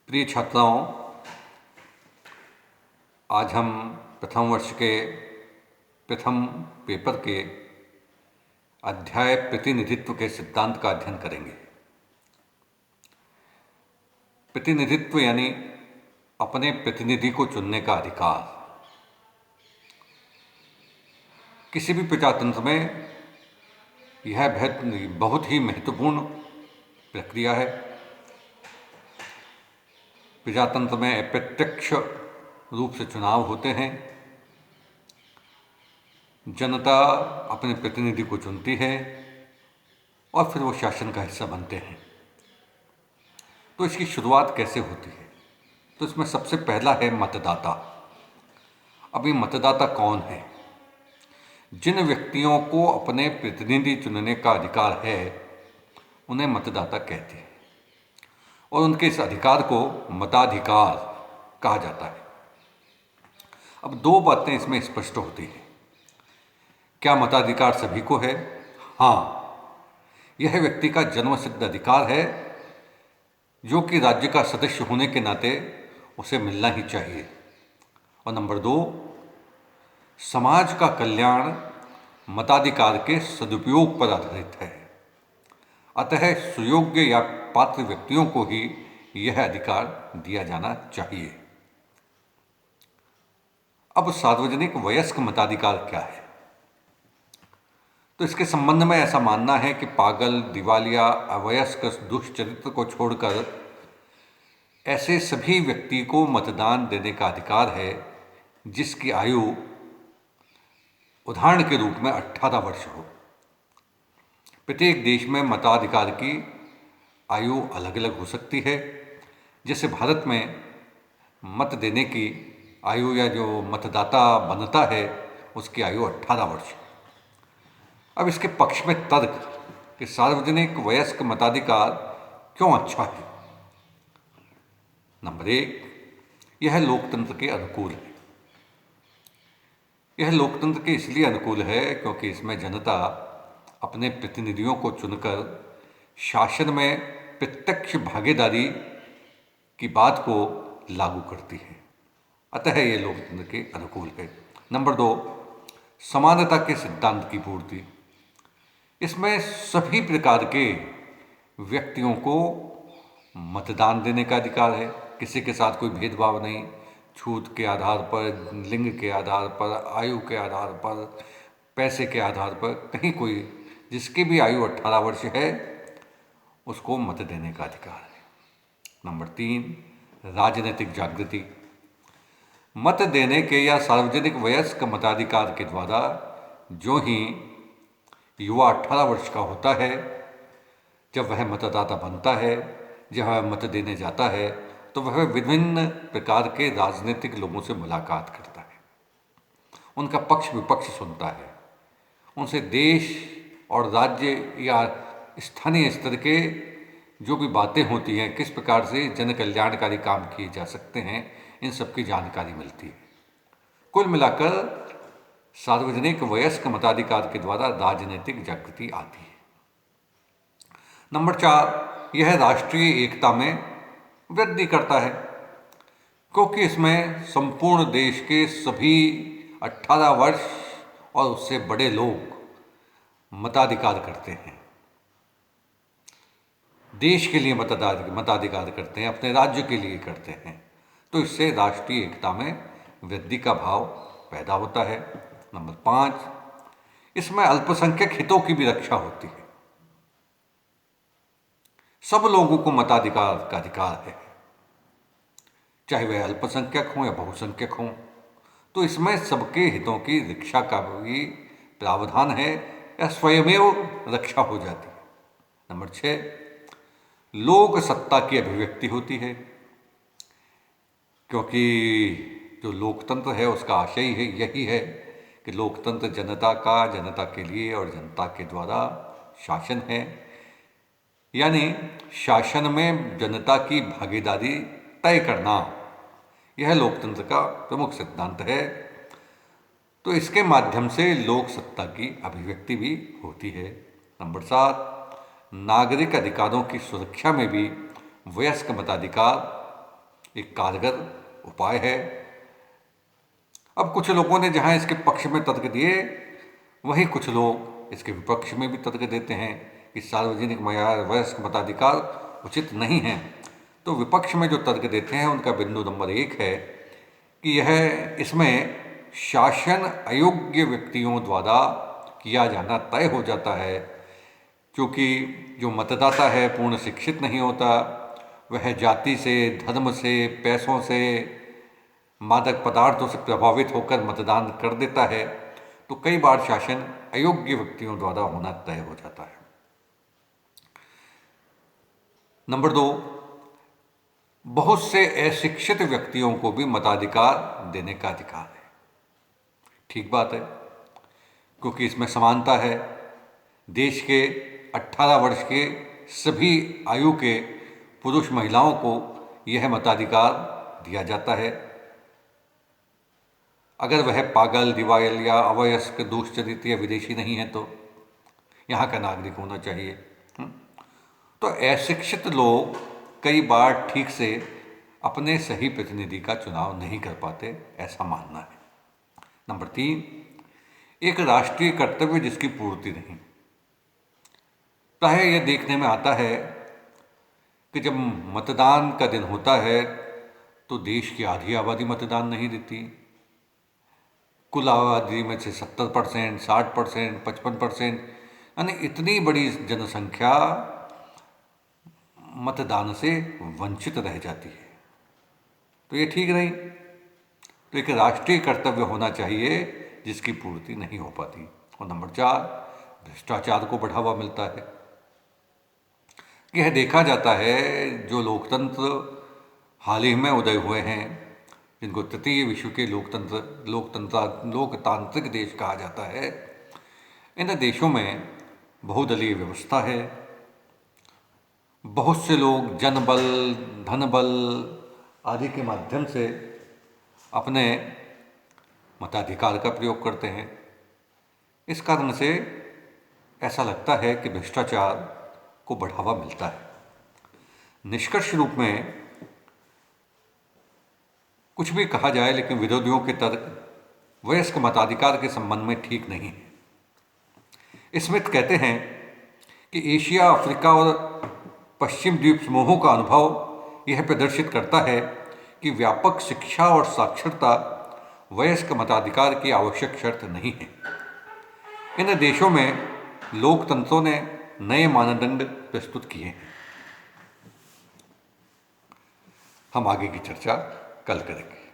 प्रिय छात्राओं, आज हम प्रथम वर्ष के प्रथम पेपर के अध्याय प्रतिनिधित्व के सिद्धांत का अध्ययन करेंगे। प्रतिनिधित्व यानी अपने प्रतिनिधि को चुनने का अधिकार। किसी भी प्रजातंत्र में यह बहुत ही महत्वपूर्ण प्रक्रिया है। प्रजातंत्र में अप्रत्यक्ष रूप से चुनाव होते हैं। जनता अपने प्रतिनिधि को चुनती है और फिर वो शासन का हिस्सा बनते हैं। तो इसकी शुरुआत कैसे होती है? तो इसमें सबसे पहला है मतदाता। अब ये मतदाता कौन है? जिन व्यक्तियों को अपने प्रतिनिधि चुनने का अधिकार है उन्हें मतदाता कहते हैं और उनके इस अधिकार को मताधिकार कहा जाता है। अब दो बातें इसमें स्पष्ट होती हैं। क्या मताधिकार सभी को है? हाँ, यह व्यक्ति का जन्मसिद्ध अधिकार है जो कि राज्य का सदस्य होने के नाते उसे मिलना ही चाहिए। और नंबर दो, समाज का कल्याण मताधिकार के सदुपयोग पर आधारित है। अतः सुयोग्य या पात्र व्यक्तियों को ही यह अधिकार दिया जाना चाहिए। अब सार्वजनिक वयस्क मताधिकार क्या है? तो इसके संबंध में ऐसा मानना है कि पागल, दिवालिया, अवयस्क, दुष्चरित्र को छोड़कर ऐसे सभी व्यक्ति को मतदान देने का अधिकार है जिसकी आयु उदाहरण के रूप में 18 वर्ष हो। प्रत्येक देश में मताधिकार की आयु अलग अलग हो सकती है। जैसे भारत में मत देने की आयु या जो मतदाता बनता है उसकी आयु 18 वर्ष है। अब इसके पक्ष में तर्क कि सार्वजनिक वयस्क मताधिकार क्यों अच्छा है। नंबर एक, यह लोकतंत्र के अनुकूल है। यह लोकतंत्र के इसलिए अनुकूल है क्योंकि इसमें जनता अपने प्रतिनिधियों को चुनकर शासन में प्रत्यक्ष भागीदारी की बात को लागू करती है। अतः यह लोकतंत्र के अनुकूल है। नंबर दो, समानता के सिद्धांत की पूर्ति। इसमें सभी प्रकार के व्यक्तियों को मतदान देने का अधिकार है। किसी के साथ कोई भेदभाव नहीं। छूत के आधार पर, लिंग के आधार पर, आयु के आधार पर, पैसे के आधार पर कहीं कोई, जिसकी भी आयु 18 वर्ष है उसको मत देने का अधिकार है। नंबर तीन, राजनीतिक जागृति। मत देने के या सार्वजनिक वयस्क मताधिकार के द्वारा जो ही युवा 18 वर्ष का होता है, जब वह मतदाता बनता है, जब वह मत देने जाता है, तो वह विभिन्न प्रकार के राजनीतिक लोगों से मुलाकात करता है, उनका पक्ष विपक्ष सुनता है, उनसे देश और राज्य या स्थानीय स्तर के जो भी बातें होती हैं, किस प्रकार से जन कल्याणकारी काम किए जा सकते हैं, इन सब की जानकारी मिलती है। कुल मिलाकर सार्वजनिक वयस्क मताधिकार के द्वारा राजनीतिक जागृति आती है। नंबर चार, यह राष्ट्रीय एकता में वृद्धि करता है क्योंकि इसमें संपूर्ण देश के सभी 18 वर्ष और उससे बड़े लोग मताधिकार करते हैं। देश के लिए मताधिकार करते हैं, अपने राज्य के लिए करते हैं। तो इससे राष्ट्रीय एकता में वृद्धि का भाव पैदा होता है। नंबर पाँच, इसमें अल्पसंख्यक हितों की भी रक्षा होती है। सब लोगों को मताधिकार का अधिकार है, चाहे वह अल्पसंख्यक हों या बहुसंख्यक हों। तो इसमें सबके हितों की रक्षा का भी प्रावधान है या स्वयमेव रक्षा हो जाती है। नंबर छः, लोक सत्ता की अभिव्यक्ति होती है क्योंकि जो लोकतंत्र है उसका आशय ही यही है कि लोकतंत्र जनता का, जनता के लिए और जनता के द्वारा शासन है। यानी शासन में जनता की भागीदारी तय करना, यह लोकतंत्र का प्रमुख सिद्धांत है। तो इसके माध्यम से लोक सत्ता की अभिव्यक्ति भी होती है। नंबर 7, नागरिक अधिकारों की सुरक्षा में भी वयस्क मताधिकार एक कारगर उपाय है। अब कुछ लोगों ने जहां इसके पक्ष में तर्क दिए, वहीं कुछ लोग इसके विपक्ष में भी तर्क देते हैं कि सार्वजनिक मयार वयस्क मताधिकार उचित नहीं है। तो विपक्ष में जो तर्क देते हैं उनका बिंदु नंबर 1 है कि यह इसमें शासन अयोग्य व्यक्तियों द्वारा किया जाना तय हो जाता है, क्योंकि जो मतदाता है पूर्ण शिक्षित नहीं होता, वह जाति से, धर्म से, पैसों से, मादक पदार्थों से प्रभावित होकर मतदान कर देता है। तो कई बार शासन अयोग्य व्यक्तियों द्वारा होना तय हो जाता है। नंबर 2, बहुत से अशिक्षित व्यक्तियों को भी मताधिकार देने का अधिकार है। ठीक बात है, क्योंकि इसमें समानता है। देश के 18 वर्ष के सभी आयु के पुरुष महिलाओं को यह मताधिकार दिया जाता है। अगर वह पागल, दिवायल या अवयस्क, दुष्चरित या विदेशी नहीं है तो यहाँ का नागरिक होना चाहिए। तो अशिक्षित लोग कई बार ठीक से अपने सही प्रतिनिधि का चुनाव नहीं कर पाते, ऐसा मानना है। नंबर 3, एक राष्ट्रीय कर्तव्य जिसकी पूर्ति नहीं। प्रायः यह देखने में आता है कि जब मतदान का दिन होता है तो देश की आधी आबादी मतदान नहीं देती। कुल आबादी में से 70%, 60%, 55%, यानी इतनी बड़ी जनसंख्या मतदान से वंचित रह जाती है। तो ये ठीक नहीं। तो एक राष्ट्रीय कर्तव्य होना चाहिए जिसकी पूर्ति नहीं हो पाती। और नंबर 4, भ्रष्टाचार को बढ़ावा मिलता है। यह देखा जाता है जो लोकतंत्र हाल ही में उदय हुए हैं, जिनको तृतीय विश्व के लोकतांत्रिक देश कहा जाता है, इन देशों में बहुदलीय व्यवस्था है। बहुत से लोग जनबल, धनबल आदि के माध्यम से अपने मताधिकार का प्रयोग करते हैं। इस कारण से ऐसा लगता है कि भ्रष्टाचार को बढ़ावा मिलता है। निष्कर्ष रूप में कुछ भी कहा जाए, लेकिन विरोधियों के तर्क वयस्क मताधिकार के संबंध में ठीक नहीं है। स्मिथ कहते हैं कि एशिया, अफ्रीका और पश्चिम द्वीप समूहों का अनुभव यह प्रदर्शित करता है कि व्यापक शिक्षा और साक्षरता वयस्क मताधिकार की आवश्यक शर्त नहीं है। इन देशों में लोकतंत्रों ने नए मानदंड प्रस्तुत किए हैं। हम आगे की चर्चा कल करेंगे।